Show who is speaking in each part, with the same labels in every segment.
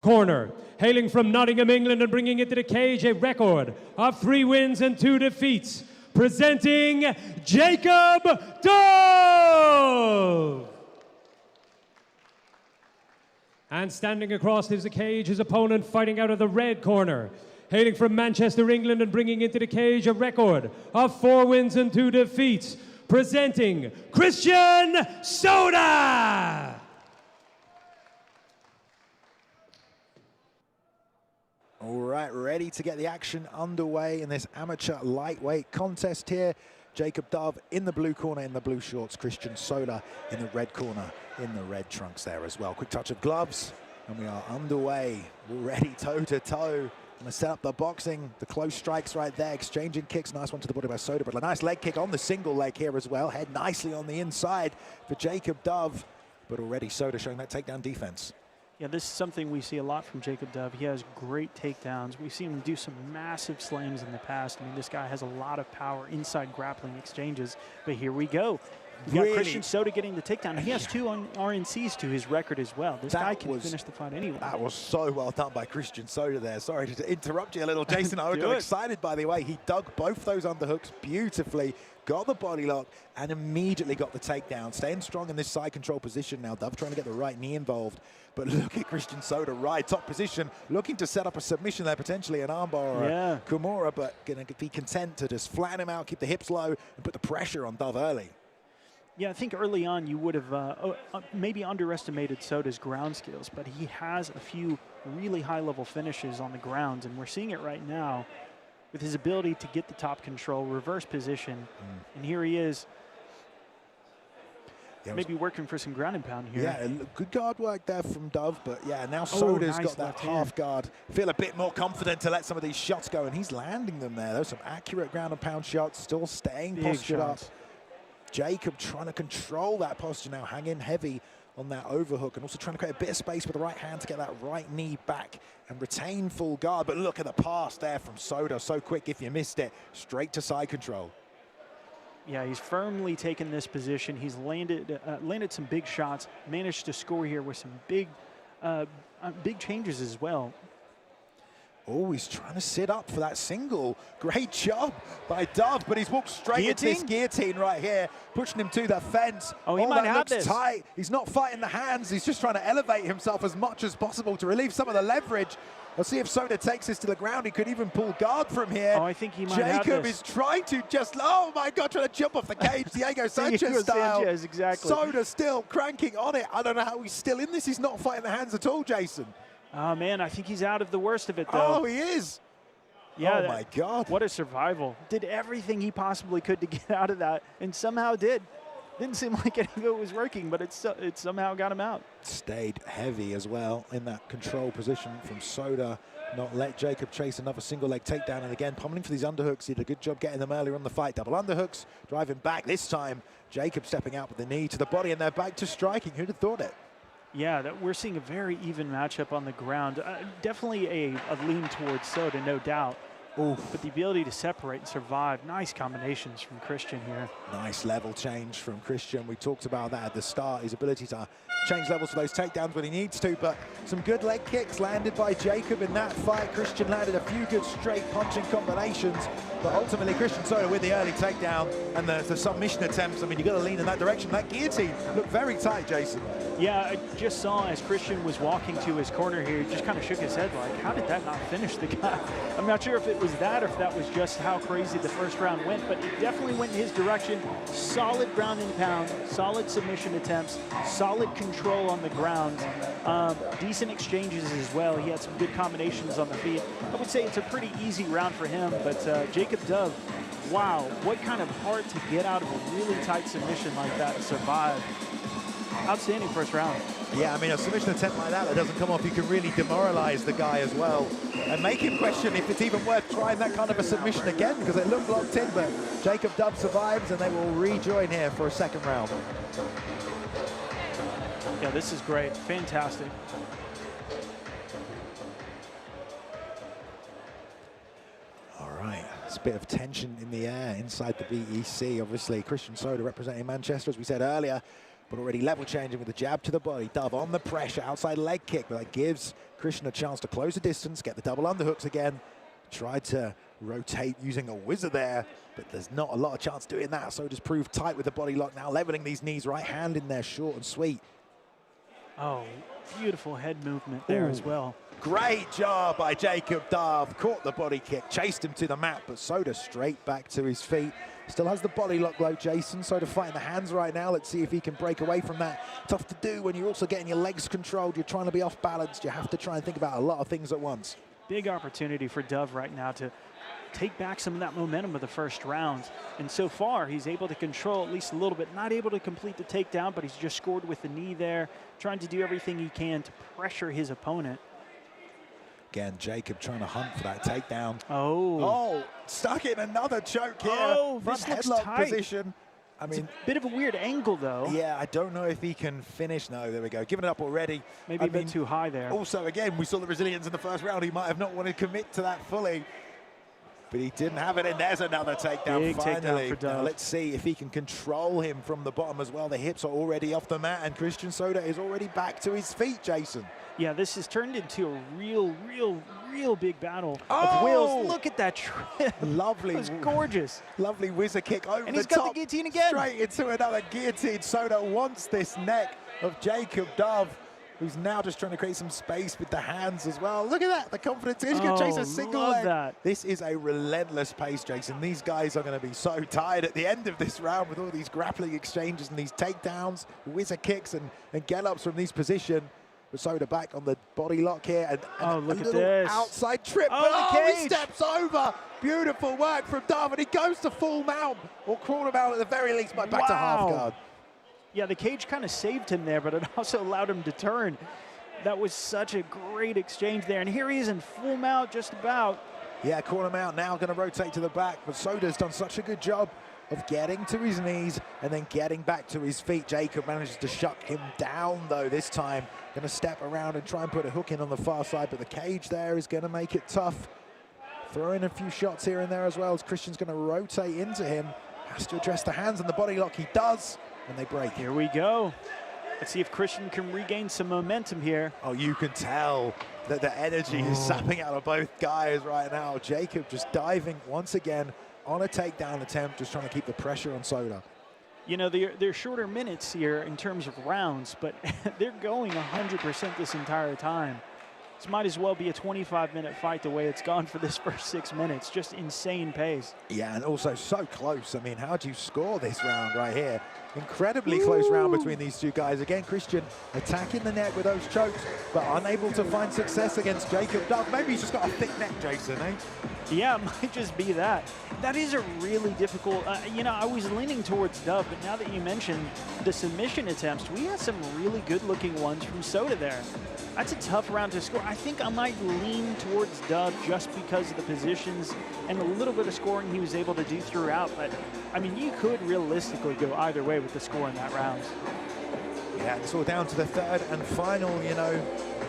Speaker 1: Corner, hailing from Nottingham, England, and bringing into the cage a record of 3 wins and 2 defeats, presenting Jacob Dove. And standing across his cage, his opponent fighting out of the red corner, hailing from Manchester, England, and bringing into the cage a record of 4 wins and 2 defeats, presenting Christian Soda.
Speaker 2: All right, ready to get the action underway in this amateur lightweight contest here. Jacob Dove in the blue corner in the blue shorts, Christian Soda in the red corner in the red trunks there as well. Quick touch of gloves, and we are underway, already toe-to-toe. Gonna set up the boxing, the close strikes right there, exchanging kicks. Nice one to the body by Soda, but a nice leg kick on the single leg here as well. Head nicely on the inside for Jacob Dove, but already Soda showing that takedown defense.
Speaker 3: Yeah, this is something we see a lot from Jacob Dove. He has great takedowns. We've seen him do some massive slams in the past. I mean, this guy has a lot of power inside grappling exchanges, but here we go. We got Christian Soda getting the takedown. He has 2 RNCs to his record as well. This guy can finish the fight anyway.
Speaker 2: That was so well done by Christian Soda there. Sorry to interrupt you a little, Jason. I got excited by the way he dug both those underhooks beautifully, got the body lock, and immediately got the takedown. Staying strong in this side control position now. Dove trying to get the right knee involved. But look at Christian Soda, right top position, looking to set up a submission there, potentially an armbar or a Kimura, but going to be content to just flatten him out, keep the hips low, and put the pressure on Dove early.
Speaker 3: Yeah, I think early on you would have maybe underestimated Soda's ground skills, but he has a few really high-level finishes on the ground, and we're seeing it right now with his ability to get the top control, reverse position, and here he is. Yeah, maybe working for some ground and pound here.
Speaker 2: Yeah, good guard work there from Dove, but yeah, now Soda's got that half guard. Feel a bit more confident to let some of these shots go, and he's landing them there. Those some accurate ground and pound shots, still staying postured up. Jacob trying to control that posture now, hanging heavy on that overhook, and also trying to create a bit of space with the right hand to get that right knee back and retain full guard. But look at the pass there from Soda, so quick if you missed it, straight to side control.
Speaker 3: Yeah, he's firmly taken this position. He's landed some big shots, managed to score here with some big changes as well.
Speaker 2: Oh, he's trying to sit up for that single. Great job by Dove, but he's walked straight into this guillotine right here, pushing him to the fence.
Speaker 3: Oh, he might have this.
Speaker 2: Tight. He's not fighting the hands. He's just trying to elevate himself as much as possible to relieve some of the leverage. Let's see if Soda takes this to the ground. He could even pull guard from here.
Speaker 3: Oh, I think he might have this.
Speaker 2: Jacob is trying to just, oh my God, trying to jump off the cage, Diego Sanchez style.
Speaker 3: Sanchez, exactly.
Speaker 2: Soda still cranking on it. I don't know how he's still in this. He's not fighting the hands at all, Jason.
Speaker 3: Oh man, I think he's out of the worst of it though.
Speaker 2: Oh, he is.
Speaker 3: Yeah.
Speaker 2: Oh my God.
Speaker 3: What a survival. Did everything he possibly could to get out of that, and somehow did. Didn't seem like any of it was working, but it somehow got him out.
Speaker 2: Stayed heavy as well in that control position from Soda. Not let Jacob chase another single leg takedown, and again pummeling for these underhooks. He did a good job getting them earlier on the fight. Double underhooks, driving back this time. Jacob stepping out with the knee to the body, and they're back to striking. Who'd have thought it?
Speaker 3: Yeah, we're seeing a very even matchup on the ground. Definitely a lean towards Soda, no doubt.
Speaker 2: Oof.
Speaker 3: But the ability to separate and survive, nice combinations from Christian here.
Speaker 2: Nice level change from Christian. We talked about that at the start, his ability to change levels for those takedowns when he needs to, but some good leg kicks landed by Jacob in that fight. Christian landed a few good straight punching combinations, but ultimately Christian Soda with the early takedown and the submission attempts. I mean, you got to lean in that direction. That guillotine looked very tight, Jason.
Speaker 3: Yeah, I just saw as Christian was walking to his corner here, he just kind of shook his head like, how did that not finish the guy? I'm not sure if it was that or if that was just how crazy the first round went, but it definitely went in his direction. Solid ground and pound, solid submission attempts, solid control on the ground, decent exchanges as well. He had some good combinations on the feet. I would say it's a pretty easy round for him, but Jacob Dove, wow, what kind of heart to get out of a really tight submission like that and survive. Outstanding first round.
Speaker 2: Yeah, I mean, a submission attempt like that doesn't come off, you can really demoralize the guy as well and make him question if it's even worth trying that kind of a submission again, because it looked locked in, but Jacob Dove survives and they will rejoin here for a second round.
Speaker 3: Yeah, this is great. Fantastic.
Speaker 2: All right, it's a bit of tension in the air inside the BEC. Obviously, Christian Soda representing Manchester, as we said earlier, but already level changing with the jab to the body. Dove on the pressure, outside leg kick, but that gives Christian a chance to close the distance, get the double underhooks again. Tried to rotate using a wizard there, but there's not a lot of chance doing that. So just proved tight with the body lock now, leveling these knees, right hand in there, short and sweet.
Speaker 3: Oh, beautiful head movement there as well.
Speaker 2: Great job by Jacob Dove. Caught the body kick, chased him to the mat, but Soda straight back to his feet. Still has the body lock low, Jason. Soda fighting the hands right now. Let's see if he can break away from that. Tough to do when you're also getting your legs controlled. You're trying to be off balanced. You have to try and think about a lot of things at once.
Speaker 3: Big opportunity for Dove right now to take back some of that momentum of the first round. And so far, he's able to control at least a little bit. Not able to complete the takedown, but he's just scored with the knee there, trying to do everything he can to pressure his opponent.
Speaker 2: Again, Jacob trying to hunt for that takedown.
Speaker 3: Oh,
Speaker 2: stuck in another choke here.
Speaker 3: Oh,
Speaker 2: Front
Speaker 3: this looks
Speaker 2: headlock
Speaker 3: tight.
Speaker 2: position. I mean,
Speaker 3: it's a bit of a weird angle, though.
Speaker 2: Yeah, I don't know if he can finish. No, there we go. Giving it up already.
Speaker 3: Maybe a bit too high there.
Speaker 2: Also, again, we saw the resilience in the first round. He might have not wanted to commit to that fully, but he didn't have it. And there's another takedown.
Speaker 3: Big
Speaker 2: finally.
Speaker 3: takedown for Dove.
Speaker 2: Now, let's see if he can control him from the bottom as well. The hips are already off the mat, and Christian Soda is already back to his feet, Jason.
Speaker 3: Yeah, this has turned into a real big battle of wills. Look at that trip.
Speaker 2: Lovely.
Speaker 3: It was gorgeous.
Speaker 2: Lovely whizzer kick over
Speaker 3: and
Speaker 2: the
Speaker 3: he's got
Speaker 2: top,
Speaker 3: the guillotine again.
Speaker 2: Straight into another guillotine. Soda wants this neck of Jacob Dove, who's now just trying to create some space with the hands as well. Look at that, the confidence. He's going to chase a single leg.
Speaker 3: That.
Speaker 2: This is a relentless pace, Jason. These guys are going to be so tired at the end of this round with all these grappling exchanges and these takedowns, whizzer kicks and get-ups from this position. But Soda back on the body lock here, and
Speaker 3: oh,
Speaker 2: a
Speaker 3: look
Speaker 2: little
Speaker 3: at this.
Speaker 2: outside trip.
Speaker 3: Oh,
Speaker 2: he steps over. Beautiful work from Dove, and he goes to full mount, or quarter mount at the very least, but back to half guard.
Speaker 3: Yeah, the cage kind of saved him there, but it also allowed him to turn. That was such a great exchange there, and here he is in full mount just about.
Speaker 2: Yeah, corner mount now going to rotate to the back, but Soda's done such a good job of getting to his knees and then getting back to his feet. Jacob manages to shut him down, though, this time. Going to step around and try and put a hook in on the far side, but the cage there is going to make it tough. Throw in a few shots here and there as well, as Christian's going to rotate into him. Has to address the hands and the body lock. He does, and they break.
Speaker 3: Here we go. Let's see if Christian can regain some momentum here.
Speaker 2: Oh, you can tell that the energy is sapping out of both guys right now. Jacob just diving once again on a takedown attempt, just trying to keep the pressure on Soda.
Speaker 3: You know, they're shorter minutes here in terms of rounds, but they're going 100% this entire time. This might as well be a 25-minute fight the way it's gone for this first 6 minutes. Just insane pace.
Speaker 2: Yeah, and also so close. I mean, how do you score this round right here? Incredibly close round between these two guys. Again, Christian attacking the neck with those chokes, but unable to find success against Jacob Dove. Maybe he's just got a thick neck, Jason, eh?
Speaker 3: Yeah, it might just be that. That is a really difficult, you know, I was leaning towards Dove, but now that you mentioned the submission attempts, we had some really good-looking ones from Soda there. That's a tough round to score. I think I might lean towards Dove just because of the positions and a little bit of scoring he was able to do throughout. But, I mean, you could realistically go either way with the score in that round.
Speaker 2: Yeah, it's all down to the third and final, you know,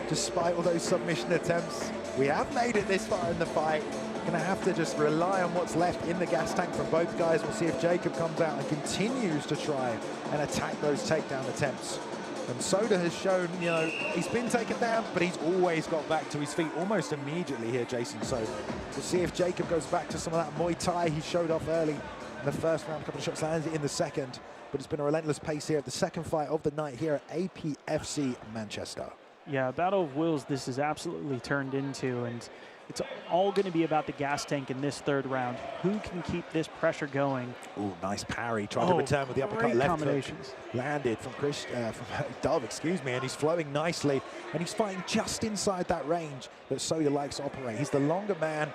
Speaker 2: despite all those submission attempts. We have made it this far in the fight. Going to have to just rely on what's left in the gas tank from both guys. We'll see if Jacob comes out and continues to try and attack those takedown attempts. And Soda has shown, you know, he's been taken down, but he's always got back to his feet almost immediately here, Jason. So we'll see if Jacob goes back to some of that Muay Thai he showed off early in the first round. A couple of shots landed in the second, but it's been a relentless pace here at the second fight of the night here at APFC Manchester.
Speaker 3: Yeah, a battle of wills this has absolutely turned into, and it's all going to be about the gas tank in this third round. Who can keep this pressure going?
Speaker 2: Oh, nice parry. Trying to return with the uppercut left
Speaker 3: combinations.
Speaker 2: hook. Landed from Dove, excuse me, and he's flowing nicely. And he's fighting just inside that range that Soda likes to operate. He's the longer man,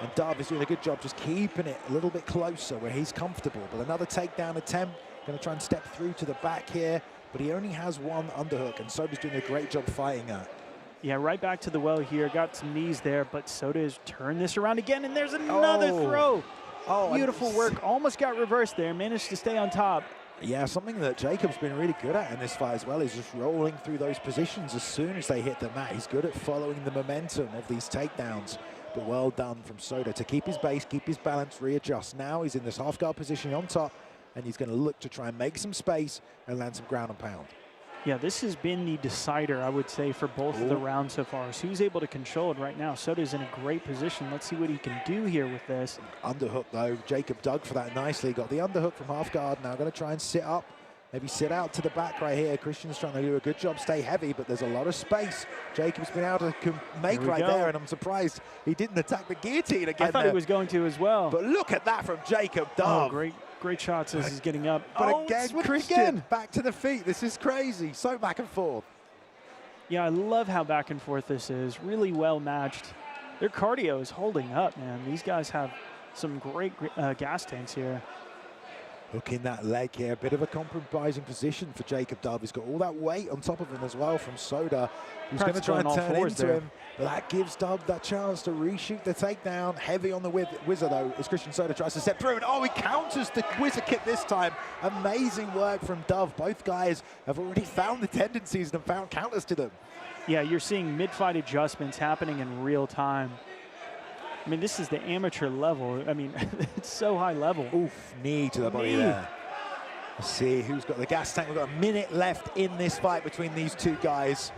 Speaker 2: and Dove is doing a good job just keeping it a little bit closer where he's comfortable. But another takedown attempt. Going to try and step through to the back here, but he only has one underhook, and Soda's doing a great job fighting her.
Speaker 3: Yeah, right back to the well here. Got some knees there, but Soda has turned this around again, and there's another throw. Oh, beautiful work. Almost got reversed there. Managed to stay on top.
Speaker 2: Yeah, something that Jacob's been really good at in this fight as well is just rolling through those positions as soon as they hit the mat. He's good at following the momentum of these takedowns. But well done from Soda to keep his base, keep his balance, readjust. Now he's in this half guard position on top, and he's going to look to try and make some space and land some ground and pound.
Speaker 3: Yeah, this has been the decider, I would say, for both of the rounds so far. So he's able to control it right now. Soda's in a great position. Let's see what he can do here with this.
Speaker 2: Underhook, though. Jacob dug for that nicely. Got the underhook from half guard. Now going to try and sit up. Maybe sit out to the back right here. Christian's trying to do a good job, stay heavy, but there's a lot of space. Jacob's been able to make right there, and I'm surprised he didn't attack the guillotine again.
Speaker 3: I thought he was going to as well.
Speaker 2: But look at that from Jacob Dove.
Speaker 3: Oh, great shots as he's getting up.
Speaker 2: But again, Christian, back to the feet. This is crazy. So back and forth.
Speaker 3: Yeah, I love how back and forth this is. Really well matched. Their cardio is holding up, man. These guys have some great gas tanks here.
Speaker 2: Hooking that leg here, a bit of a compromising position for Jacob Dove. He's got all that weight on top of him as well from Soda, who's going to try and turn into him. But that gives Dove that chance to reshoot the takedown. Heavy on the whizzer, though, as Christian Soda tries to step through. And oh, he counters the whizzer kick this time. Amazing work from Dove. Both guys have already found the tendencies and found counters to them.
Speaker 3: Yeah, you're seeing mid-fight adjustments happening in real time. I mean, this is the amateur level. I mean, it's so high level.
Speaker 2: Oof, knee to the body there. Let's see who's got the gas tank. We've got a minute left in this fight between these two guys.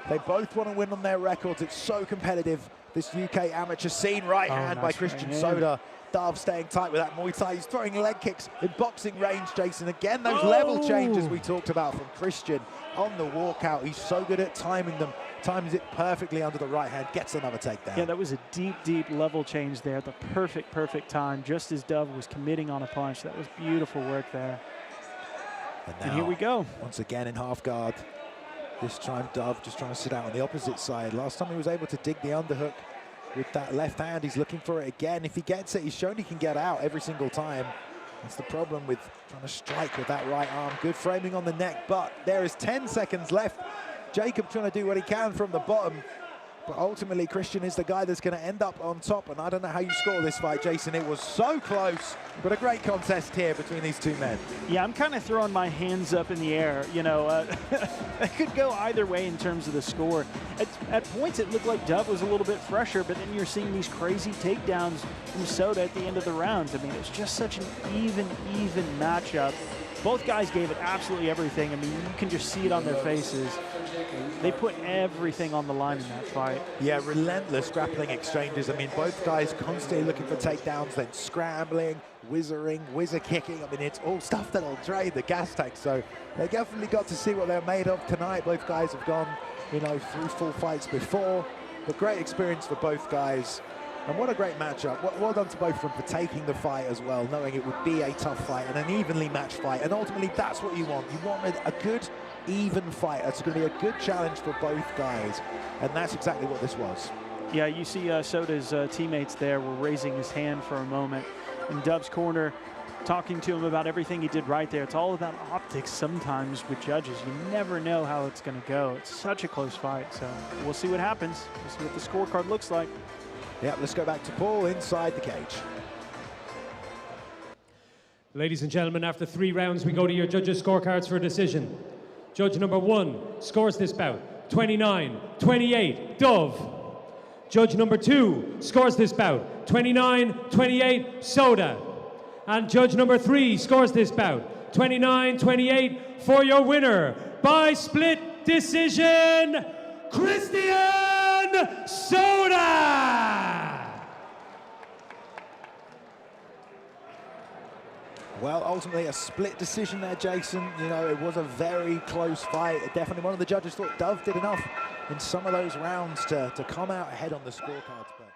Speaker 2: They both want to win on their records. It's so competitive, this UK amateur scene. Right hand by Christian Soda. Dove staying tight with that Muay Thai. He's throwing leg kicks in boxing range, Jason. Again, those level changes we talked about from Christian on the walkout. He's so good at timing them. Times it perfectly under the right hand, gets another takedown.
Speaker 3: Yeah, that was a deep level change there. The perfect time, just as Dove was committing on a punch. That was beautiful work there. And here we go.
Speaker 2: Once again in half guard. This time Dove just trying to sit out on the opposite side. Last time he was able to dig the underhook with that left hand. He's looking for it again. If he gets it, he's shown he can get out every single time. That's the problem with trying to strike with that right arm. Good framing on the neck, but there is 10 seconds left. Jacob trying to do what he can from the bottom, but ultimately Christian is the guy that's going to end up on top, and I don't know how you score this fight, Jason. It was so close, but a great contest here between these two men.
Speaker 3: Yeah, I'm kind of throwing my hands up in the air. You know, it could go either way in terms of the score. At points, it looked like Dove was a little bit fresher, but then you're seeing these crazy takedowns from Soda at the end of the rounds. I mean, it's just such an even matchup. Both guys gave it absolutely everything. I mean, you can just see it on their faces. They put everything on the line in that fight.
Speaker 2: Yeah, relentless grappling exchanges. I mean, both guys constantly looking for takedowns, then scrambling, whizzer kicking. I mean, it's all stuff that'll drain the gas tank. So they definitely got to see what they're made of tonight. Both guys have gone, you know, through full fights before. But great experience for both guys. And what a great matchup. Well done to both of them for taking the fight as well, knowing it would be a tough fight and an evenly matched fight. And ultimately, that's what you want. You want a good, even fight. It's going to be a good challenge for both guys. And that's exactly what this was.
Speaker 3: Yeah, you see Soda's teammates there were raising his hand for a moment in Dove's corner, talking to him about everything he did right there. It's all about optics sometimes with judges. You never know how it's going to go. It's such a close fight. So we'll see what happens. We'll see what the scorecard looks like.
Speaker 2: Yeah, let's go back to Paul inside the cage.
Speaker 1: Ladies and gentlemen, after 3 rounds, we go to your judges' scorecards for a decision. Judge number 1 scores this bout 29-28, Dove. Judge number 2 scores this bout 29-28, Soda. And judge number 3 scores this bout 29-28 for your winner by split decision, Christian Soda!
Speaker 2: Well, ultimately a split decision there, Jason. You know, it was a very close fight. Definitely one of the judges thought Dove did enough in some of those rounds to come out ahead on the scorecards. But